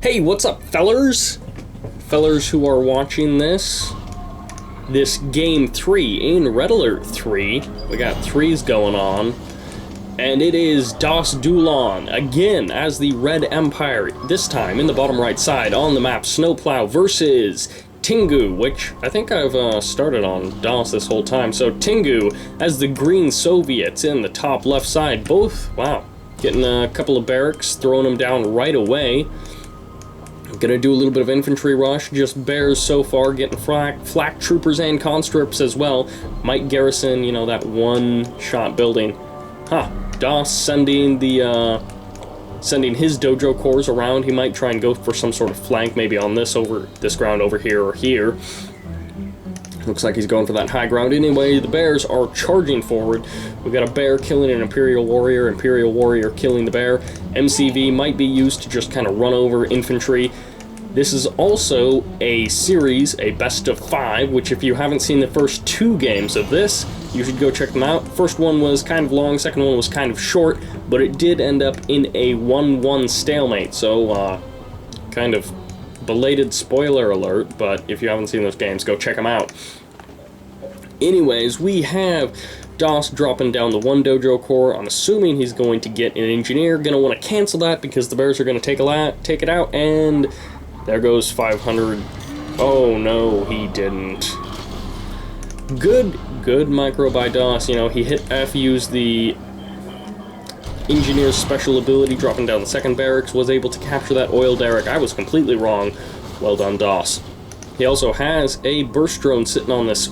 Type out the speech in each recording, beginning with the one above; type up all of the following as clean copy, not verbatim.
Hey, what's up, fellers? Fellers who are watching this Game 3 in Red Alert 3. We got 3s going on. And it is DasDuelon, again, as the Red Empire, this time in the bottom right side on the map, Snow Plow versus Tingu, which I think I've started on DOS this whole time. So Tingu as the Green Soviets in the top left side, both, wow, getting a couple of barracks, throwing them down right away. Gonna do a little bit of infantry rush, just bears so far, getting flak troopers and conscripts as well. Might garrison, you know, that one-shot building. Huh, DOS sending his dojo corps around. He might try and go for some sort of flank, maybe on this ground over here or here. Looks like he's going for that high ground. Anyway, the bears are charging forward. We've got a bear killing an Imperial Warrior killing the bear. MCV might be used to just kind of run over infantry. This is also a series, a best of 5, which if you haven't seen the first 2 games of this, you should go check them out. First one was kind of long, second one was kind of short, but it did end up in a 1-1 stalemate, so kind of belated spoiler alert, but if you haven't seen those games, go check them out. Anyways, we have DOS dropping down the 1 dojo corps. I'm assuming he's going to get an engineer. Gonna want to cancel that because the bears are going to take it out, and there goes 500. Oh no, he didn't. Good micro by DOS. You know, he hit F, used the engineer's special ability, dropping down the second barracks, was able to capture that oil derrick. I was completely wrong. Well done, DOS. He also has a burst drone sitting on this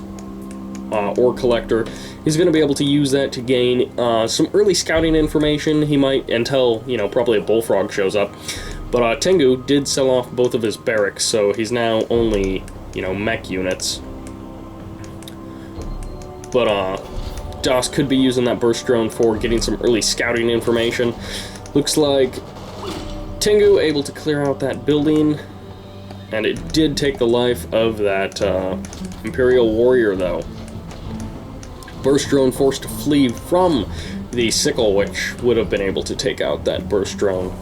ore collector. He's going to be able to use that to gain some early scouting information. He might, until, you know, probably a bullfrog shows up. But Tingu did sell off both of his barracks, so he's now only, you know, mech units. But DOS could be using that burst drone for getting some early scouting information. Looks like Tingu able to clear out that building, and it did take the life of that Imperial Warrior, though. Burst drone forced to flee from the sickle, which would have been able to take out that burst drone.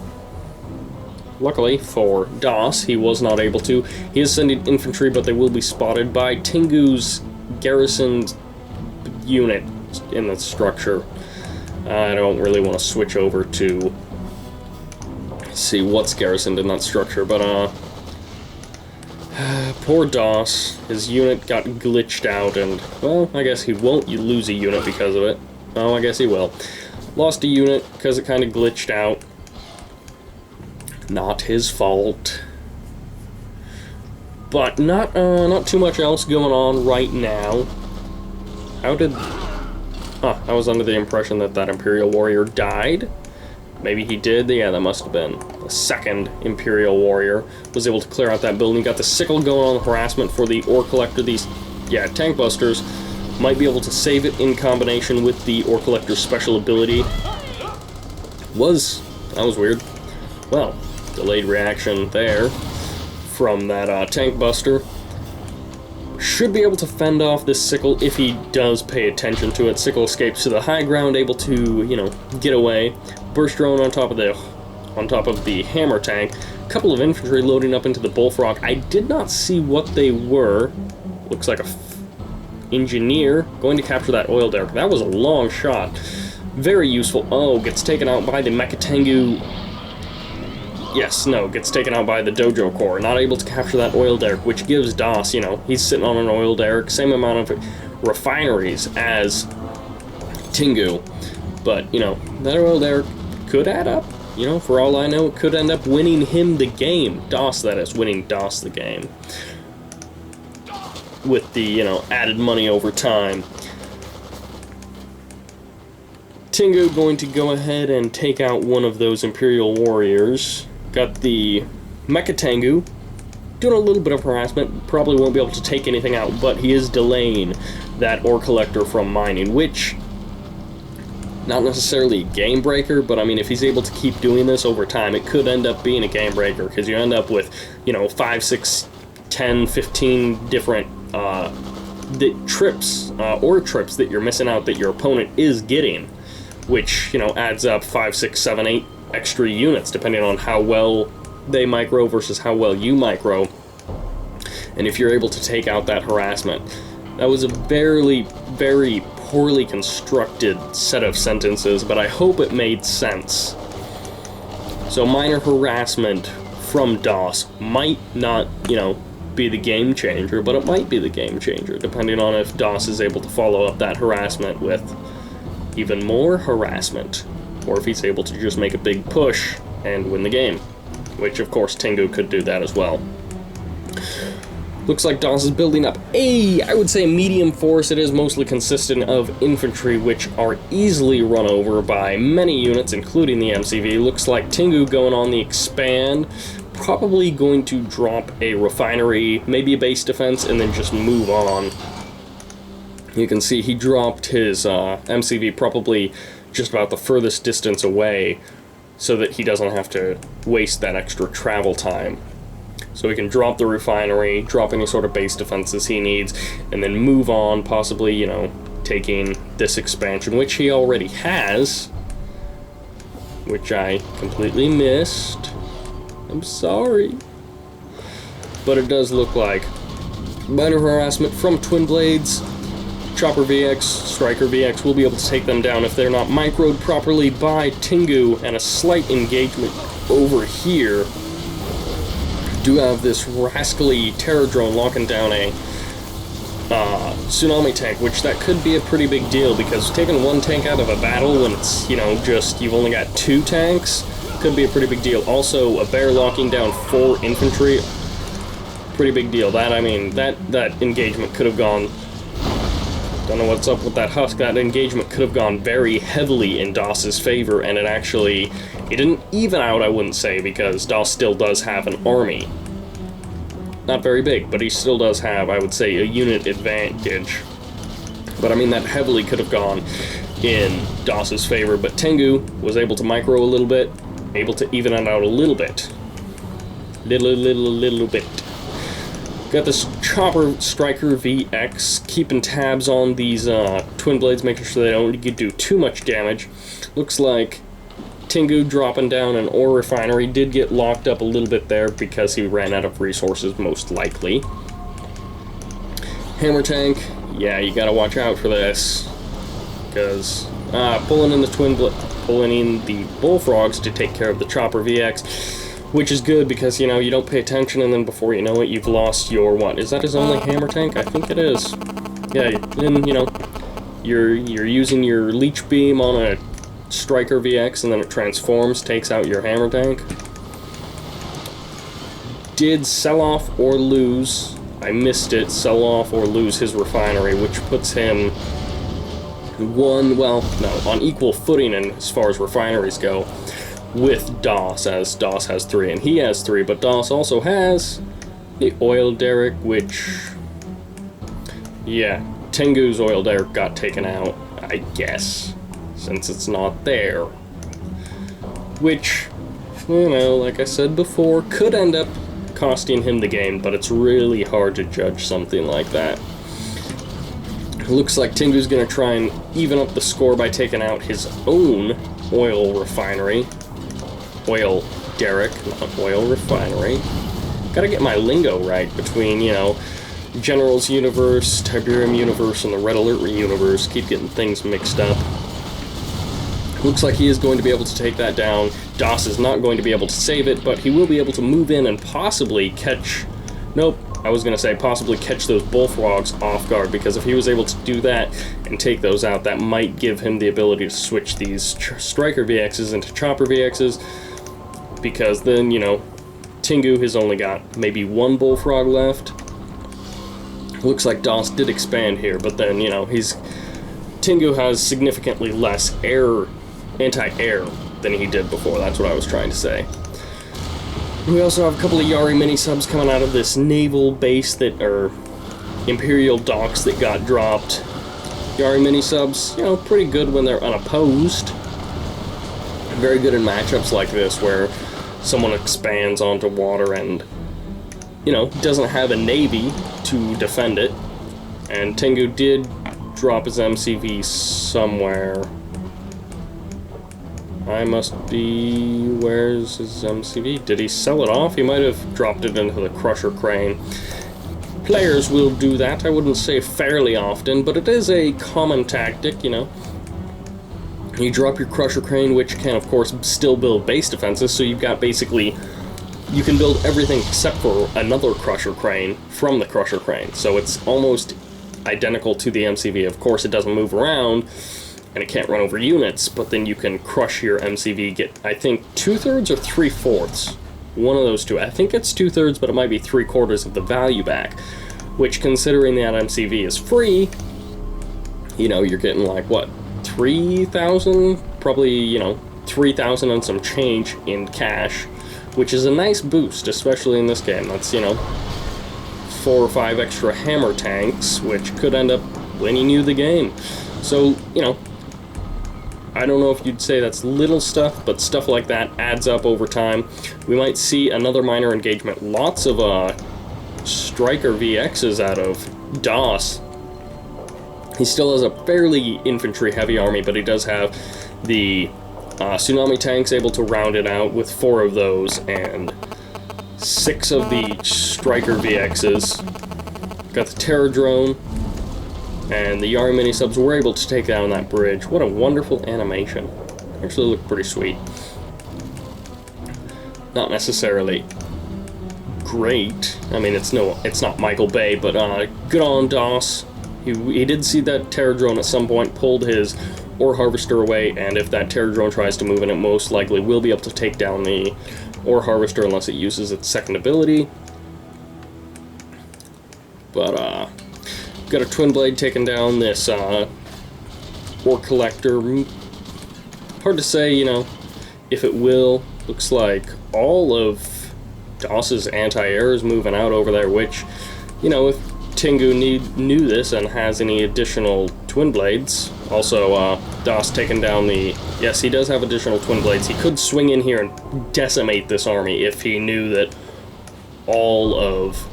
Luckily for DOS, he was not able to. He is sending infantry, but they will be spotted by Tingu's garrisoned unit in the structure. I don't really want to switch over to see what's garrisoned in that structure, but poor DOS, his unit got glitched out, and, well, I guess he won't lose a unit because of it. Oh, I guess he will. Lost a unit because it kind of glitched out. Not his fault. But not too much else going on right now. How did... Huh, I was under the impression that that Imperial Warrior died. Maybe he did. Yeah, that must have been. The second Imperial Warrior was able to clear out that building. Got the sickle going on harassment for the ore collector. These, yeah, tank busters might be able to save it in combination with the ore collector's special ability. That was weird. Well, delayed reaction there from that tank buster. Should be able to fend off this sickle if he does pay attention to it. Sickle escapes to the high ground, able to, you know, get away. Burst drone on top of the hammer tank. A couple of infantry loading up into the bullfrog. I did not see what they were. Looks like a engineer going to capture that oil derrick. That was a long shot. Very useful. Oh, gets taken out by the Mechatengu. Yes, no, gets taken out by the dojo corps. Not able to capture that oil derrick, which gives DOS, you know, he's sitting on an oil derrick, same amount of refineries as Tingu. But, you know, that oil derrick could add up. You know, for all I know, it could end up winning him the game. DOS, that is, winning DOS the game. With the, you know, added money over time. Tingu going to go ahead and take out one of those Imperial Warriors. Got the Mechatengu doing a little bit of harassment. Probably won't be able to take anything out, but he is delaying that ore collector from mining, which, not necessarily a game breaker, but I mean, if he's able to keep doing this over time, it could end up being a game breaker, because you end up with, you know, 5, 6, 10, 15 different ore trips that you're missing out that your opponent is getting, which, you know, adds up 5, 6, 7, 8 extra units, depending on how well they micro versus how well you micro, and if you're able to take out that harassment. That was a very, very poorly constructed set of sentences, but I hope it made sense. So minor harassment from DOS might not, be the game changer, but it might be the game changer, depending on if DOS is able to follow up that harassment with even more harassment, or if he's able to just make a big push and win the game, which of course Tingu could do that as well. Looks like DOS is building up I would say medium force. It is mostly consistent of infantry, which are easily run over by many units, including the MCV. Looks like Tingu going on the expand, probably going to drop a refinery, maybe a base defense, and then just move on. You can see he dropped his MCV probably just about the furthest distance away, so that he doesn't have to waste that extra travel time. So he can drop the refinery, drop any sort of base defenses he needs, and then move on, possibly, taking this expansion, which he already has, which I completely missed. I'm sorry. But it does look like minor harassment from Twin Blades. Chopper VX, Striker VX will be able to take them down if they're not microed properly by Tingu, and a slight engagement over here. Do have this rascally terror drone locking down a tsunami tank, which that could be a pretty big deal, because taking one tank out of a battle when it's, you've only got 2 tanks, could be a pretty big deal. Also, a bear locking down 4 infantry, pretty big deal. That engagement could have gone, don't know what's up with that husk, that engagement could have gone very heavily in DOS's favor, and it didn't even out, I wouldn't say, because DOS still does have an army. Not very big, but he still does have, I would say, a unit advantage. But I mean, that heavily could have gone in DOS's favor, but Tingu was able to micro a little bit, able to even it out a little bit. Little bit. Got this Chopper Striker VX, keeping tabs on these Twin Blades, making sure they don't do too much damage. Looks like Tingu dropping down an ore refinery did get locked up a little bit there because he ran out of resources, most likely. Hammer tank, yeah, you gotta watch out for this, because pulling in the bullfrogs to take care of the Chopper VX, which is good because, you don't pay attention, and then before you know it, you've lost your, what, is that his only hammer tank? I think it is. Yeah, then, you're using your leech beam on a Striker VX, and then it transforms, takes out your hammer tank. Did sell off or lose, I missed it, sell off or lose his refinery, which puts him on equal footing in as far as refineries go with DOS, as DOS has 3 and he has 3, but DOS also has the oil derrick, which, yeah, Tingu's oil derrick got taken out, I guess, since it's not there. Which, like I said before, could end up costing him the game, but it's really hard to judge something like that. Looks like Tingu's gonna try and even up the score by taking out his own oil refinery. Oil derrick, not oil refinery. Gotta get my lingo right between, General's Universe, Tiberium Universe, and the Red Alert Universe. Keep getting things mixed up. Looks like he is going to be able to take that down. DOS is not going to be able to save it, but he will be able to move in and possibly catch... Nope, I was going to say possibly catch those bullfrogs off guard, because if he was able to do that and take those out, that might give him the ability to switch these Striker VXs into Chopper VXs, because then, Tingu has only got maybe 1 bullfrog left. Looks like DOS did expand here, but then, Tingu has significantly less anti-air than he did before. That's what I was trying to say. We also have a couple of Yari mini-subs coming out of this naval base that are Imperial docks that got dropped. Yari mini-subs, pretty good when they're unopposed. Very good in matchups like this where someone expands onto water and, doesn't have a navy to defend it. And Tingu did drop his MCV somewhere. I must be... Where's his MCV? Did he sell it off? He might have dropped it into the crusher crane. Players will do that. I wouldn't say fairly often, but it is a common tactic, you know. You drop your crusher crane, which can, of course, still build base defenses, so you've got basically... You can build everything except for another crusher crane from the crusher crane, so it's almost identical to the MCV. Of course, it doesn't move around, and it can't run over units, but then you can crush your MCV, get, I think, 2/3 or 3/4. One of those two. I think it's 2/3, but it might be 3/4 of the value back, which, considering that MCV is free, you know, you're getting like, what, 3,000? Probably, you know, 3,000 and some change in cash, which is a nice boost, especially in this game. That's, you know, 4 or 5 extra hammer tanks, which could end up winning you the game. So, you know, I don't know if you'd say that's little stuff, but stuff like that adds up over time. We might see another minor engagement. Lots of Striker VXs out of DOS. He still has a fairly infantry-heavy army, but he does have the tsunami tanks able to round it out with 4 of those, and 6 of the Striker VXs. Got the Terror Drone, and the Yari mini-subs were able to take down that bridge. What a wonderful animation. Actually looked pretty sweet. Not necessarily great. I mean, it's not Michael Bay, but good on DOS. He did see that Terror Drone at some point, pulled his Ore Harvester away, and if that Terror Drone tries to move in, it most likely will be able to take down the Ore Harvester unless it uses its second ability. But, got a Twin Blade taking down this Ore Collector. Hard to say, you know, if it will. Looks like all of DOS's anti-air is moving out over there, which, you know, if Tingu knew this and has any additional Twin Blades. Also, DOS taking down the... Yes, he does have additional Twin Blades. He could swing in here and decimate this army if he knew that all of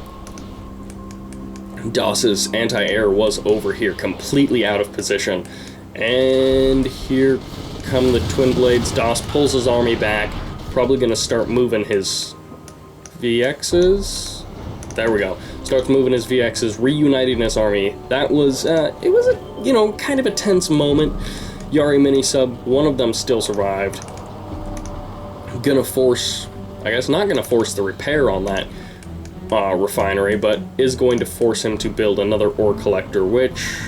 DOS's anti-air was over here, completely out of position. And here come the Twin Blades. DOS pulls his army back. Probably going to start moving his VXs. There we go. Starts moving his VXs, reuniting his army. That was, it was a, you know, kind of a tense moment. Yari mini-sub, one of them still survived. Gonna force, I guess not gonna force the repair on that refinery, but is going to force him to build another ore collector, which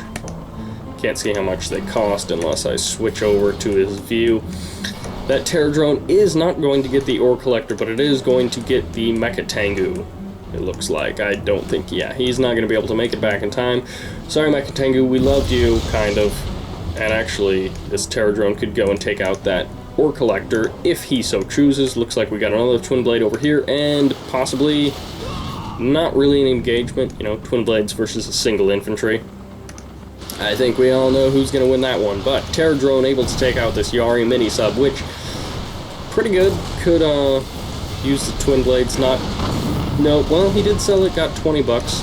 can't see how much they cost unless I switch over to his view. That Terror Drone is not going to get the ore collector, but it is going to get the Mecha Tengu. It looks like. I don't think, yeah, he's not going to be able to make it back in time. Sorry, Mecha Tengu, we loved you, kind of. And actually, this Terror Drone could go and take out that ore collector if he so chooses. Looks like we got another Twin Blade over here, and possibly not really an engagement, you know, Twin Blades versus a single infantry. I think we all know who's going to win that one, but Terror Drone able to take out this Yari mini-sub, which, pretty good. Could use the Twin Blades, not... No, well, he did sell it, got 20 bucks.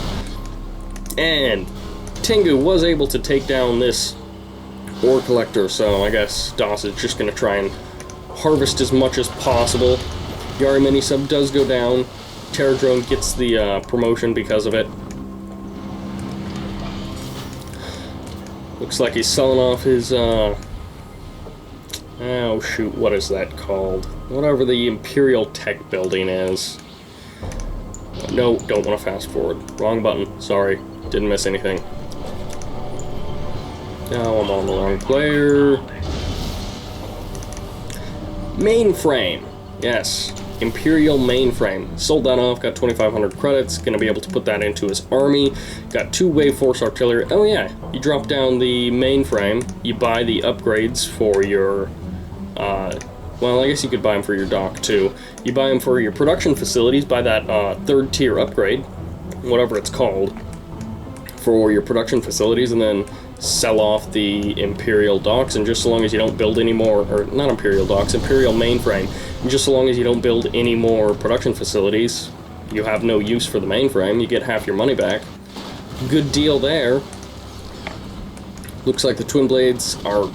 And Tingu was able to take down this ore collector, so I guess DOS is just going to try and harvest as much as possible. Yari mini-sub does go down. Terror Drone gets the promotion because of it. Looks like he's selling off his, oh shoot, what is that called? Whatever the Imperial Tech building is. No, don't want to fast forward. Wrong button. Sorry. Didn't miss anything. Now I'm on the wrong player. Mainframe. Yes. Imperial Mainframe. Sold that off, got 2,500 credits. Gonna be able to put that into his army. Got 2 Wave Force Artillery. Oh yeah, you drop down the mainframe. You buy the upgrades for your... well, I guess you could buy them for your dock, too. You buy them for your production facilities, buy that 3rd tier upgrade, whatever it's called, for your production facilities, and then sell off the Imperial docks, and just so long as you don't build any more, or not Imperial docks, Imperial mainframe, and just so long as you don't build any more production facilities, you have no use for the mainframe, you get half your money back. Good deal there. Looks like the Twin Blades are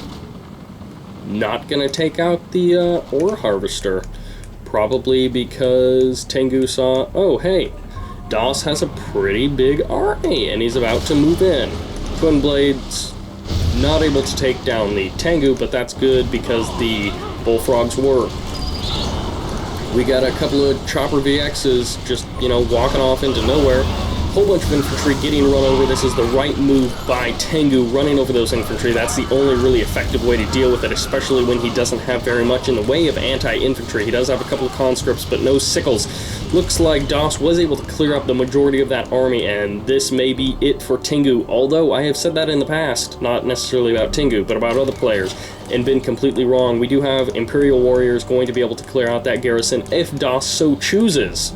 not gonna take out the ore harvester. Probably because Tingu saw, oh hey, Das has a pretty big army and he's about to move in. Twin Blades not able to take down the Tingu, but that's good because the bullfrogs were. We got a couple of chopper VXs just, you know, walking off into nowhere. Whole bunch of infantry getting run over. This is the right move by Tingu, running over those infantry. That's the only really effective way to deal with it, especially when he doesn't have very much in the way of anti-infantry. He does have a couple of conscripts, but no sickles. Looks like Das was able to clear up the majority of that army, and this may be it for Tingu, although I have said that in the past, not necessarily about Tingu, but about other players, and been completely wrong. We do have Imperial warriors going to be able to clear out that garrison if Das so chooses.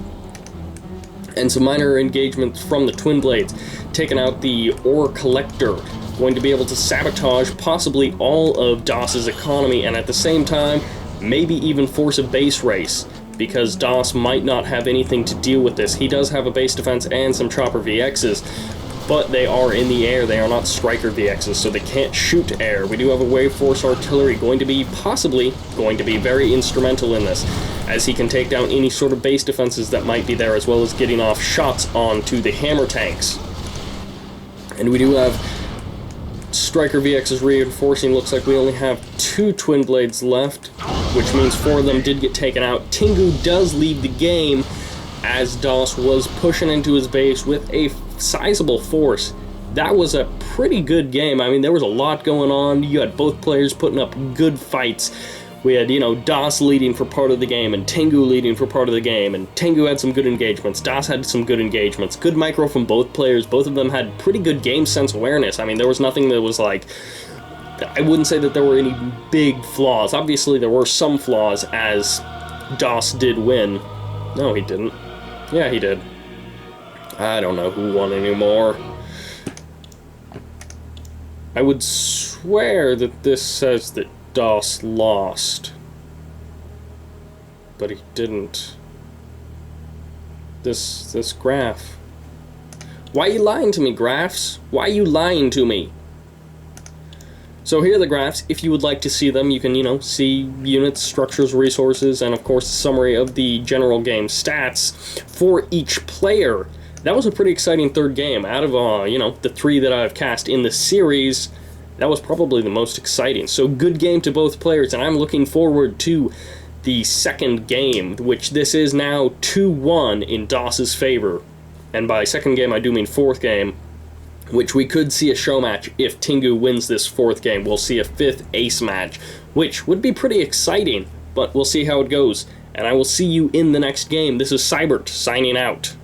And some minor engagements from the Twin Blades, taking out the ore collector, going to be able to sabotage possibly all of Das's economy, and at the same time, maybe even force a base race, because Das might not have anything to deal with this. He does have a base defense and some chopper VXs, but they are in the air. They are not striker VXs, so they can't shoot air. We do have a wave force artillery going to be possibly going to be very instrumental in this, as he can take down any sort of base defenses that might be there, as well as getting off shots onto the hammer tanks. And we do have striker VXs reinforcing. Looks like we only have 2 Twin Blades left, which means 4 of them did get taken out. Tingu does leave the game, as Das was pushing into his base with a sizable force. That was a pretty good game. I mean, there was a lot going on. You had both players putting up good fights. We had, you know, Das leading for part of the game and Tingu leading for part of the game, and Tingu had some good engagements. Das had some good engagements. Good micro from both players. Both of them had pretty good game sense awareness. I mean, there was nothing that was like, I wouldn't say that there were any big flaws. Obviously, there were some flaws, as Das did win. No, he didn't. Yeah, he did. I don't know who won anymore. I would swear that this says that Das lost, but he didn't. This graph. Why are you lying to me, graphs? Why are you lying to me? So here are the graphs. If you would like to see them, you can, you know, see units, structures, resources, and of course a summary of the general game stats for each player. That was a pretty exciting third game. Out of, you know, the 3 that I've cast in the series, that was probably the most exciting. So good game to both players, and I'm looking forward to the second game, which this is now 2-1 in Das's favor. And by second game, I do mean fourth game, which we could see a show match if Tingu wins this fourth game. We'll see a 5th ace match, which would be pretty exciting, but we'll see how it goes. And I will see you in the next game. This is Sybert, signing out.